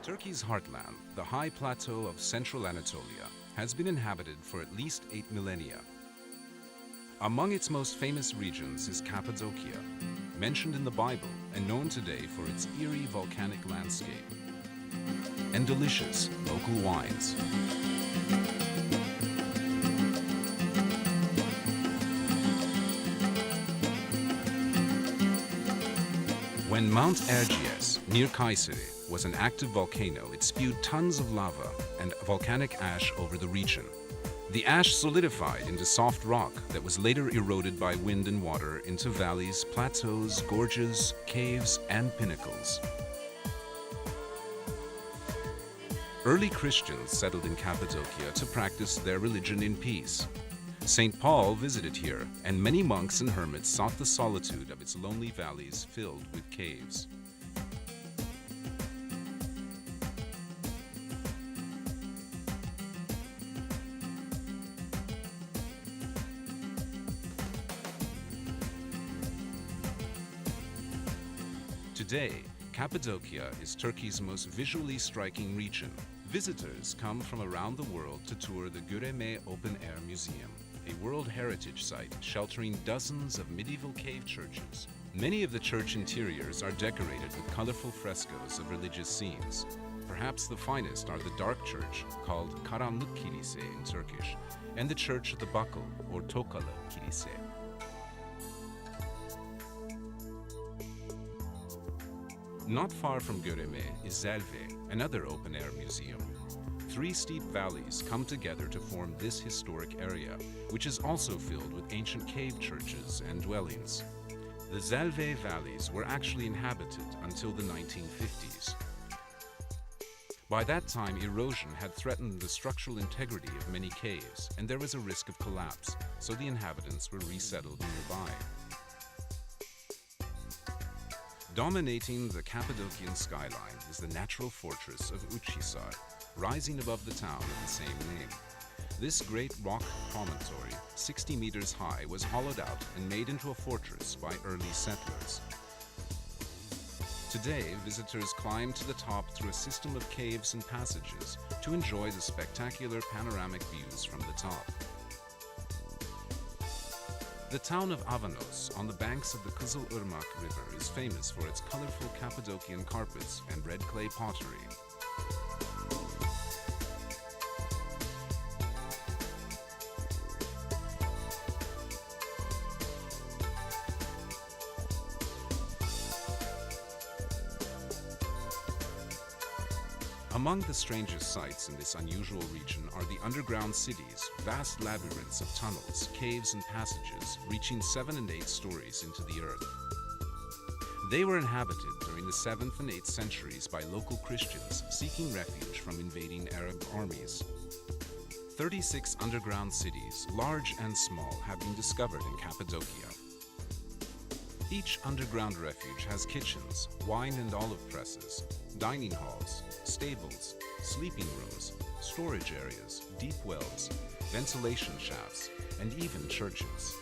Turkey's heartland, the high plateau of central Anatolia, has been inhabited for at least 8 millennia. Among its most famous regions is Cappadocia, mentioned in the Bible and known today for its eerie volcanic landscape and delicious local wines. When Mount Erciyes, near Kayseri, was an active volcano, it spewed tons of lava and volcanic ash over the region. The ash solidified into soft rock that was later eroded by wind and water into valleys, plateaus, gorges, caves, and pinnacles. Early Christians settled in Cappadocia to practice their religion in peace. St. Paul visited here, and many monks and hermits sought the solitude of its lonely valleys filled with caves. Today, Cappadocia is Turkey's most visually striking region. Visitors come from around the world to tour the Göreme Open Air Museum, a World Heritage Site sheltering dozens of medieval cave churches. Many of the church interiors are decorated with colorful frescoes of religious scenes. Perhaps the finest are the dark church, called Karanlık Kilise in Turkish, and the Church of the Buckle, or Tokalı Kilise. Not far from Göreme is Zelve, another open-air museum. Three steep valleys come together to form this historic area, which is also filled with ancient cave churches and dwellings. The Zelve valleys were actually inhabited until the 1950s. By that time, erosion had threatened the structural integrity of many caves, and there was a risk of collapse, so the inhabitants were resettled nearby. Dominating the Cappadocian skyline is the natural fortress of Uchhisar, rising above the town of the same name. This great rock promontory, 60 meters high, was hollowed out and made into a fortress by early settlers. Today, visitors climb to the top through a system of caves and passages to enjoy the spectacular panoramic views from the top. The town of Avanos, on the banks of the Kızılırmak River, is famous for its colorful Cappadocian carpets and red clay pottery. Among the strangest sights in this unusual region are the underground cities, vast labyrinths of tunnels, caves, and passages reaching 7 and 8 stories into the earth. They were inhabited during the 7th and 8th centuries by local Christians seeking refuge from invading Arab armies. 36 underground cities, large and small, have been discovered in Cappadocia. Each underground refuge has kitchens, wine and olive presses, dining halls, stables, sleeping rooms, storage areas, deep wells, ventilation shafts, and even churches.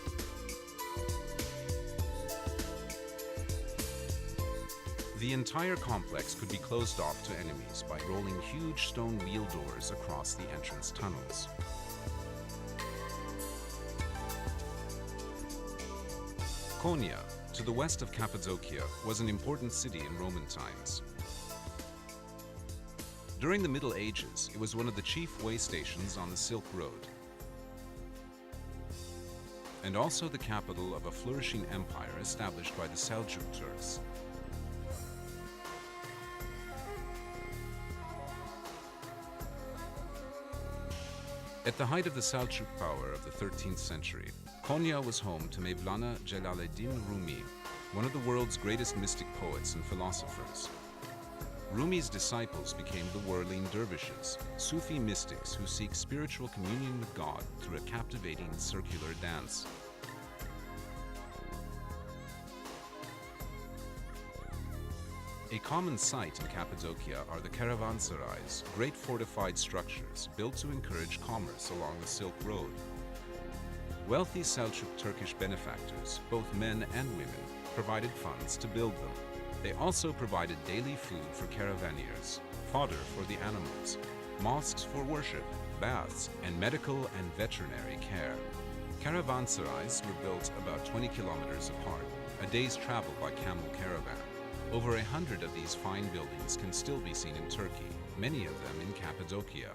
The entire complex could be closed off to enemies by rolling huge stone wheel doors across the entrance tunnels. Konya, to the west of Cappadocia, was an important city in Roman times. During the Middle Ages, it was one of the chief way stations on the Silk Road, and also the capital of a flourishing empire established by the Seljuk Turks. At the height of the Seljuk power of the 13th century, Konya was home to Mevlana Celaleddin Rumi, one of the world's greatest mystic poets and philosophers. Rumi's disciples became the whirling dervishes, Sufi mystics who seek spiritual communion with God through a captivating circular dance. A common sight in Cappadocia are the caravanserais, great fortified structures built to encourage commerce along the Silk Road. Wealthy Seljuk Turkish benefactors, both men and women, provided funds to build them. They also provided daily food for caravaneers, fodder for the animals, mosques for worship, baths, and medical and veterinary care. Caravanserais were built about 20 kilometers apart, a day's travel by camel caravan. Over 100 of these fine buildings can still be seen in Turkey, many of them in Cappadocia.